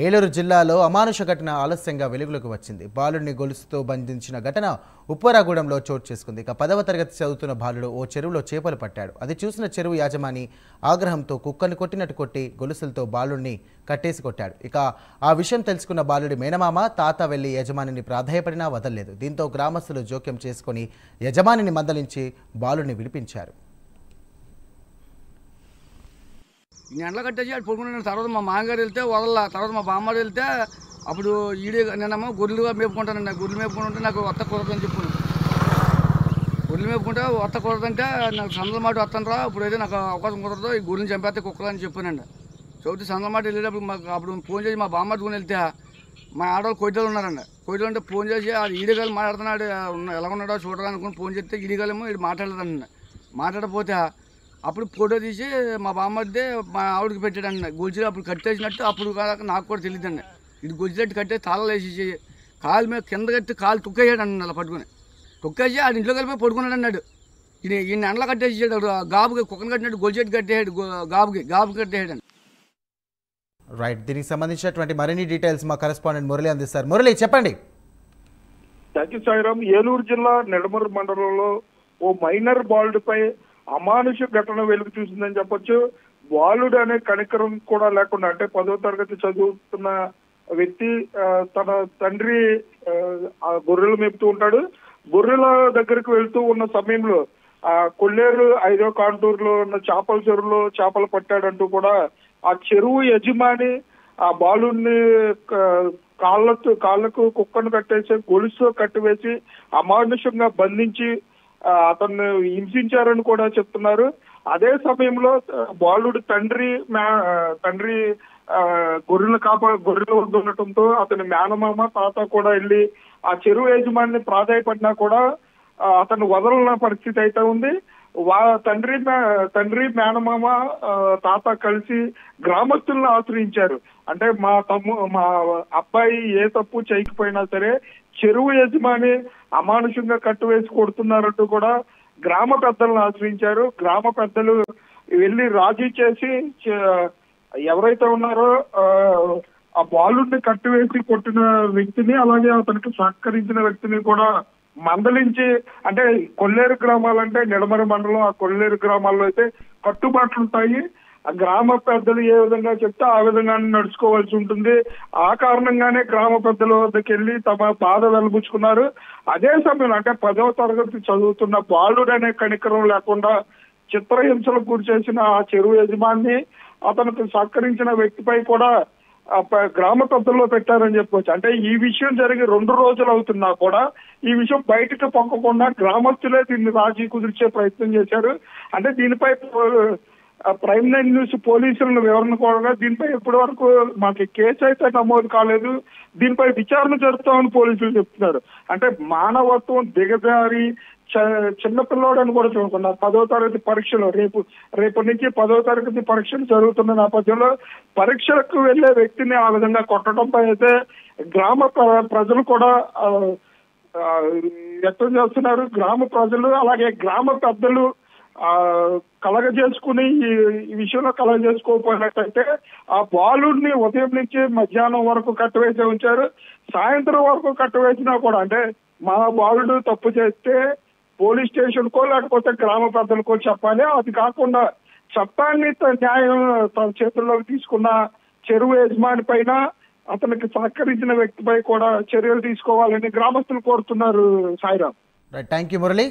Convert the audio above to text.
ఏలూరు జిల్లాలో అమానుష ఘటన ఆలస్యంగా వెలుగులోకి వచ్చింది. బాలుడిని గొలుసుతో బంధించిన ఘటన ఉప్పరాగూడెంలో చోటు చేసుకుంది. ఇక 10వ తరగతి చదువుతున్న బాలుడు ఓ చెరువులో చేపలు పట్టాడు. అది చూసిన చెరువు యాజమాని ఆగ్రహంతో కుక్కను కొట్టినట్టు కొట్టి గొలుసులతో బాలుడిని కట్టేసి కొట్టాడు. ఇక ఆ విషయం తెలుసుకున్న బాలుడి మేనమామ తాత వెళ్లి యజమానిని ప్రాధేయపడినా వదలలేదు. దీంతో గ్రామస్తులు జోక్యం చేసుకుని యజమానిని మందలించి బాలుడిని విడిపించారు. ఎండలు కట్టేసి అటు పడుకున్నాను. తర్వాత మా మామగారు వెళ్తే వదల, తర్వాత మా బామ్మగారు వెళ్తే అప్పుడు ఈడే నేనమ్మా గొర్రెలుగా మేపుకుంటానండి. గొర్రెలు మేపుకుంటుంటే నాకు వత్త కుదరదని చెప్పాను. గొర్రెలు మేపుకుంటే వత్త కుదరదంటే నాకు సందల మాట వస్తాను రా, ఇప్పుడైతే నాకు అవకాశం కుదరదు, ఈ గొర్రెలు చంపేస్తే కుక్కలు అని చెప్పానండి. చదివితే సందల మాట వెళ్ళేటప్పుడు మాకు అప్పుడు ఫోన్ చేసి మా బామ్మ కొని వెళ్తే మా ఆడవాళ్ళు కొయ్యలు ఉన్నారండి. కొయ్యలు అంటే ఫోన్ చేసి అది ఈడిగాలు మాట్లాడుతున్నాడు, ఎలా ఉన్నాడో చూడరా అనుకుని ఫోన్ చేస్తే ఈడిగాలేమో ఇది మాట్లాడలేదండి. మాట్లాడకపోతే అప్పుడు ఫోటో తీసి మా బామ్మద్దే మా ఆవిడకి పెట్టాడండి. గొలిచి అప్పుడు కట్టేసినట్టు అప్పుడు నాకు కూడా తెలియదండి. ఇది గొలిచినట్టు కట్టేసి తాళాలు వేసేసి కాలు మీద కింద కట్టి కాలు తొక్కేసాడండి. అలా పట్టుకుని తొక్కేసి ఆడి ఇంట్లో కలిపి పడుకున్నాడు అన్నాడు. ఈయన ఎండలో కట్టేసాడు, గాబుకి కుక్కను కట్టినట్టు గొలిచెట్టు కట్టేసాడు, గాబుకి కట్టేసాడు. రైట్, దీనికి సంబంధించినటువంటి మరిన్ని డీటెయిల్స్ మా కరెస్పాండెంట్ మురళి అందిస్తారు. మురళి, చెప్పండి. Thank you Sairam. ఏలూరు జిల్లా నిడమూరు మండలంలో ఓ మైనర్ బాలుడిపై అమానుష ఘటన వెలుగు చూసిందని చెప్పొచ్చు. బాలుడు అనే కనికరం కూడా లేకుండా, అంటే 10వ తరగతి చదువుతున్న వ్యక్తి తన తండ్రి గొర్రెలు మేపుతూ ఉంటాడు. గొర్రెల దగ్గరికి వెళ్తూ ఉన్న సమయంలో కొల్లేరు 5వ కాంటూరులో ఉన్న చేపల చెరువులో చేపలు పట్టాడంటూ కూడా ఆ చెరువు యజమాని ఆ బాలుడిని కాళ్ళకు కుక్కను కట్టేసి గొలుసుతో కట్టివేసి అమానుషంగా బంధించి అతన్ని హింసించారని కూడా చెప్తున్నారు. అదే సమయంలో బాలుడు తండ్రి గొర్రెల వద్ద ఉండటంతో అతని మేనమామ తాత కూడా వెళ్ళి ఆ చెరువు యజమాని ప్రాధాయపడినా కూడా అతను వదలన పరిస్థితి అయితే ఉంది. తండ్రి మేనమామ తాత కలిసి గ్రామస్తులను ఆశ్రయించారు. అంటే మా అబ్బాయి ఏ తప్పు చేయకపోయినా సరే చెరువు యజమాని అమానుషంగా కట్టువేసి కొడుతున్నారంటూ కూడా గ్రామ పెద్దలను ఆశ్రయించారు. గ్రామ పెద్దలు వెళ్ళి రాజీ చేసి ఎవరైతే ఉన్నారో ఆ బాలుడిని కట్టివేసి కొట్టిన వ్యక్తిని, అలాగే అతనికి సహకరించిన వ్యక్తిని కూడా మందలించి, అంటే కొల్లేరు గ్రామాలంటే నిడమర మండలం, ఆ కొల్లేరు గ్రామాల్లో అయితే కట్టుబాట్లు ఉంటాయి. ఆ గ్రామ పెద్దలు ఏ విధంగా చెప్తే ఆ విధంగానే నడుచుకోవాల్సి ఉంటుంది. ఆ కారణంగానే గ్రామ పెద్దల వద్దకు వెళ్ళి తమ బాధ వెలుబుచ్చుకున్నారు. అదే సమయంలో అంటే 10వ తరగతి చదువుతున్న బాలుడు అనే కనికరం లేకుండా చిత్రహింసలకు గురి చేసిన ఆ చెరువు యజమాని, అతనికి సహకరించిన వ్యక్తిపై కూడా గ్రామ పెద్దల్లో పెట్టారని చెప్పవచ్చు. అంటే ఈ విషయం జరిగి 2 రోజులు అవుతున్నా కూడా ఈ విషయం బయటకు పొక్కకుండా గ్రామస్తులే దీన్ని రాజీ కుదిర్చే ప్రయత్నం చేశారు. అంటే దీనిపై ప్రైమ్ నైన్ న్యూస్ పోలీసులను వివరణ కోరగా దీనిపై ఇప్పటి వరకు మాకు కేసు అయితే నమోదు కాలేదు, దీనిపై విచారణ జరుపుతామని పోలీసులు చెప్తున్నారు. అంటే మానవత్వం దిగజారి చిన్నపిల్లోడు అని కూడా చూడకుండా 10వ తరగతి పరీక్షలు రేపటి నుంచి 10వ తరగతి పరీక్షలు జరుగుతున్న నేపథ్యంలో పరీక్షలకు వెళ్లే వ్యక్తిని ఆ విధంగా కొట్టడంపై అయితే గ్రామ ప్రజలు కూడా వ్యక్తం చేస్తున్నారు. గ్రామ ప్రజలు అలాగే గ్రామ పెద్దలు కలగజేసుకుని ఈ విషయంలో కలగజేసుకోకపోయినట్టయితే ఆ బాలుడిని ఉదయం నుంచి మధ్యాహ్నం వరకు కట్టివేసి ఉంచారు. సాయంత్రం వరకు కట్టివేసినా కూడా, అంటే మా బాలుడు తప్పు చేస్తే పోలీస్ స్టేషన్కో లేకపోతే గ్రామ పెద్దలకో చెప్పాలి. అది కాకుండా చట్టాన్ని న్యాయం తన చేతుల్లోకి తీసుకున్న చెరువు యజమాని పైన, అతనికి సహకరించిన వ్యక్తిపై కూడా చర్యలు తీసుకోవాలని గ్రామస్తులు కోరుతున్నారు. సాయిరామ్. Thank you Murali.